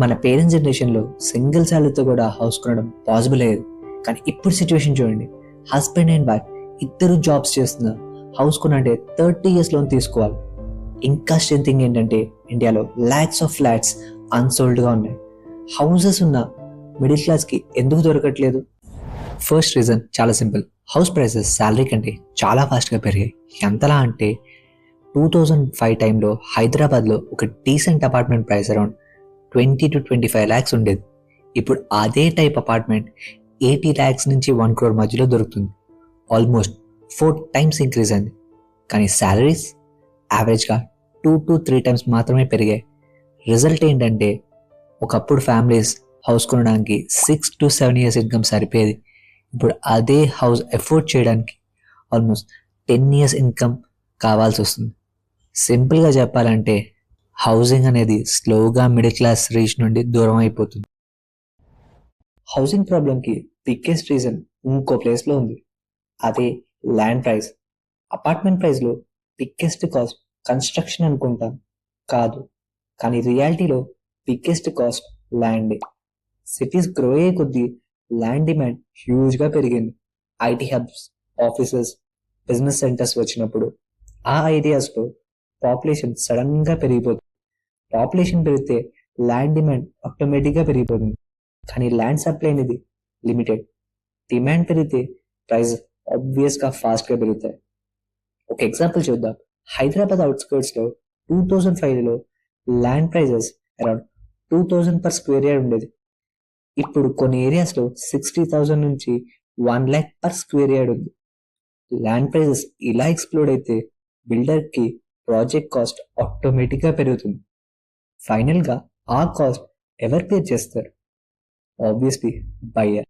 మన పేరెంట్స్ జనరేషన్లో సింగిల్ శాలరీతో కూడా హౌస్ కొనడం పాసిబుల్ అయ్యేది. కానీ ఇప్పుడు సిచ్యువేషన్ చూడండి, హస్బెండ్ అండ్ వైఫ్ ఇద్దరు జాబ్స్ చేస్తున్నారు, హౌస్ కొనంటే 30 years లోన్ తీసుకోవాలి. ఇంకా స్ట్రెంతింగ్ ఏంటంటే ఇండియాలో ల్యాక్స్ ఆఫ్ ఫ్లాట్స్ అన్సోల్డ్గా ఉన్నాయి. హౌసెస్ ఉన్న మిడిల్ క్లాస్కి ఎందుకు దొరకట్లేదు? ఫస్ట్ రీజన్ చాలా సింపుల్, హౌస్ ప్రైసెస్ శాలరీ కంటే చాలా ఫాస్ట్గా పెరిగాయి. ఎంతలా అంటే 2005 టైంలో హైదరాబాద్లో ఒక decent apartment price around 20 to 25 lakhs ఉండేది. ఇప్పుడు అదే టైప్ అపార్ట్మెంట్ 80 lakhs నుంచి 1 crore మధ్యలో దొరుకుతుంది. ఆల్మోస్ట్ 4 times ఇంక్రీజ్ అయింది. కానీ శాలరీస్ యావరేజ్గా 2 to 3 times మాత్రమే పెరిగాయి. రిజల్ట్ ఏంటంటే ఒకప్పుడు ఫ్యామిలీస్ హౌస్ కొనడానికి 6 to 7 years ఇన్కమ్ సరిపోయేది. ఇప్పుడు అదే హౌస్ ఎఫోర్డ్ చేయడానికి ఆల్మోస్ట్ 10 years ఇన్కమ్ కావాల్సి వస్తుంది. సింపుల్గా చెప్పాలంటే హౌసింగ్ అనేది స్లోగా మిడిల్ క్లాస్ రీచ్ నుండి దూరం అయిపోతుంది. హౌసింగ్ ప్రాబ్లంకి బిగ్గెస్ట్ రీజన్ ఇంకో ప్లేస్లో ఉంది, అదే ల్యాండ్ ప్రైస్. అపార్ట్మెంట్ ప్రైస్లో బిగ్గెస్ట్ కాస్ట్ కన్స్ట్రక్షన్ అనుకుంటాం, కాదు. కానీ రియాలిటీలో బిగ్గెస్ట్ కాస్ట్ ల్యాండే. సిటీస్ గ్రో అయ్యే కొద్దీ ల్యాండ్ డిమాండ్ హ్యూజ్గా పెరిగింది. IT hubs, offices, business centres వచ్చినప్పుడు ఆ ఏరియాస్లో పాపులేషన్ సడన్గా పెరిగిపోతుంది. పాపులేషన్ పెరిగితే ల్యాండ్ డిమాండ్ ఆటోమేటిక్గా పెరిగిపోతుంది. కానీ ల్యాండ్ సప్లై అనేది లిమిటెడ్. డిమాండ్ పెరిగితే ప్రైస్ ఆబ్వియస్గా ఫాస్ట్గా పెరుగుతాయి. ఒక ఎగ్జాంపుల్ చూద్దాం. హైదరాబాద్ అవుట్స్కర్ట్స్లో 2005లో land prices around 2000 per square yard ఉండేది. ఇప్పుడు కొన్ని ఏరియాస్లో 60,000 నుంచి 1 lakh per square yard ఉంది. ల్యాండ్ ప్రైజెస్ ఇలా ఎక్స్ప్లోడ్ అయితే బిల్డర్కి ప్రాజెక్ట్ కాస్ట్ ఆటోమేటిక్గా పెరుగుతుంది. ఫైనల్గా ఆ కాస్ట్ ఎవరు పే చేస్తారు? Obviously buyer.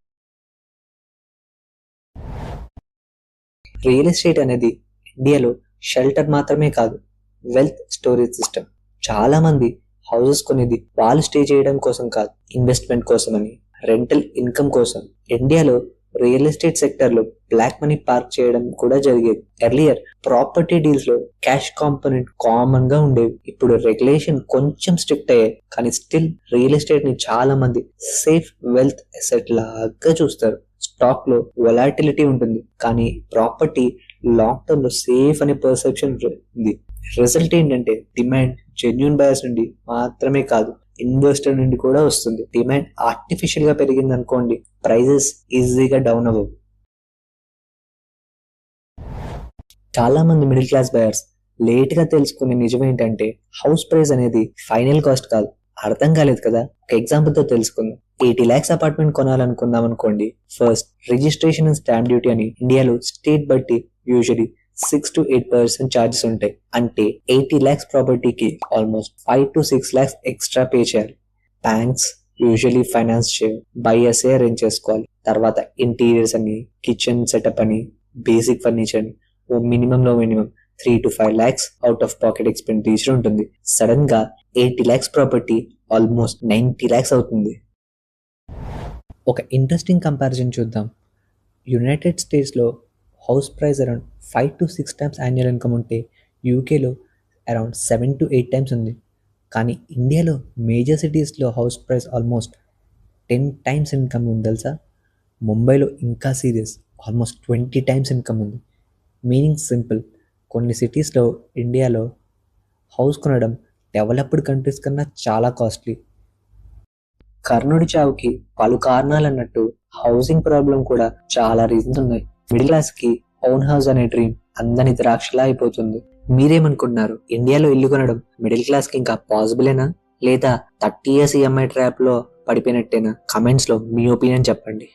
రియల్ ఎస్టేట్ అనేది ఇండియాలో షెల్టర్ మాత్రమే కాదు, వెల్త్ స్టోరేజ్ సిస్టమ్. చాలా మంది హౌసెస్ కొనేది వాళ్ళు స్టే చేయడం కోసం కాదు, ఇన్వెస్ట్మెంట్ కోసం అని, రెంటల్ ఇన్కమ్ కోసం. ఇండియాలో రియల్ ఎస్టేట్ సెక్టర్ లో బ్లాక్ మనీ పార్క్ చేయడం కూడా జరిగేది. ఎర్లియర్ ప్రాపర్టీ డీల్స్ లో క్యాష్ కాంపోనెంట్ కామన్ గా ఉండేవి. ఇప్పుడు రెగ్యులేషన్ కొంచెం స్ట్రిక్ట్ అయ్యాయి, కానీ స్టిల్ రియల్ ఎస్టేట్ ని చాలా మంది సేఫ్ వెల్త్ అసెట్ లాగా చూస్తారు. స్టాక్ లో వొలాటిలిటీ ఉంటుంది, కానీ ప్రాపర్టీ లాంగ్ టర్మ్ లో సేఫ్ అనే పర్సెప్షన్ ఉంది. రిజల్ట్ ఏంటంటే డిమాండ్ జెన్యూన్ బయర్స్ నుండి మాత్రమే కాదు, ఇన్వెస్టర్ నుండి కూడా వస్తుంది. డిమాండ్ ఆర్టిఫిషియల్ గా పెరిగింది అనుకోండి, ప్రైజెస్ ఈజీగా డౌన్ అవ్వవు. చాలా మంది మిడిల్ క్లాస్ బయర్స్ లేట్ గా తెలుసుకునే నిజం ఏంటంటే హౌస్ ప్రైస్ అనేది ఫైనల్ కాస్ట్ కాదు. అర్థం కాలేదు కదా, ఒక ఎగ్జాంపుల్ తో తెలుసుకుందాం. 80 lakhs అపార్ట్మెంట్ కొనాలనుకుందాం అనుకోండి. First registration and stamp duty అని ఇండియాలో స్టేట్ బట్టి యూజువలీ 6 to 8% ఛార్జెస్ ఉంటాయి. అంటే 80 lakhs ప్రాపర్టీకి almost 5 to 6 lakhs extra pay చేయాలి. బ్యాంక్స్ యూజువలీ ఫైనాన్స్ చేయవు, బయర్సే అరేంజ్ చేసుకోవాలి. తర్వాత ఇంటీరియర్స్ అని, కిచెన్ సెటప్ అని, బేసిక్ ఫర్నిచర్ అని minimum 3 to 5 lakhs out of pocket expenditure ఉంటుంది. సడన్ గా 80 lakhs ప్రాపర్టీ ఆల్మోస్ట్ 90 lakhs అవుతుంది. ఒక ఇంట్రెస్టింగ్ కంపారిజన్ చూద్దాం. యునైటెడ్ స్టేట్స్లో house price around 5 to 6 times annual income ఉంటే యూకేలో అరౌండ్ 7 to 8 times ఉంది. కానీ ఇండియాలో మేజర్ సిటీస్లో house price almost 10 times income ఉంది తెలుసా. ముంబైలో ఇంకా సీరియస్, ఆల్మోస్ట్ 20 times ఇన్కమ్ ఉంది. మీనింగ్ సింపుల్, కొన్ని సిటీస్లో ఇండియాలో హౌస్ కొనడం డెవలప్డ్ కంట్రీస్ కన్నా చాలా కాస్ట్లీ. కర్ణుడి చావుకి పలు కారణాలు అన్నట్టు హౌసింగ్ ప్రాబ్లం కూడా చాలా రీజన్స్ ఉన్నాయి. మిడిల్ క్లాస్ కి ఓన్ హౌస్ అనే డ్రీమ్ అందని ద్రాక్షలా అయిపోతుంది. మీరేమనుకుంటున్నారు? ఇండియాలో ఇల్లు కొనడం మిడిల్ క్లాస్ కి ఇంకా పాసిబులేనా, లేదా 30 years EMI ట్రాప్ లో పడిపోయినట్టేనా? కమెంట్స్ లో మీ ఒపీనియన్ చెప్పండి.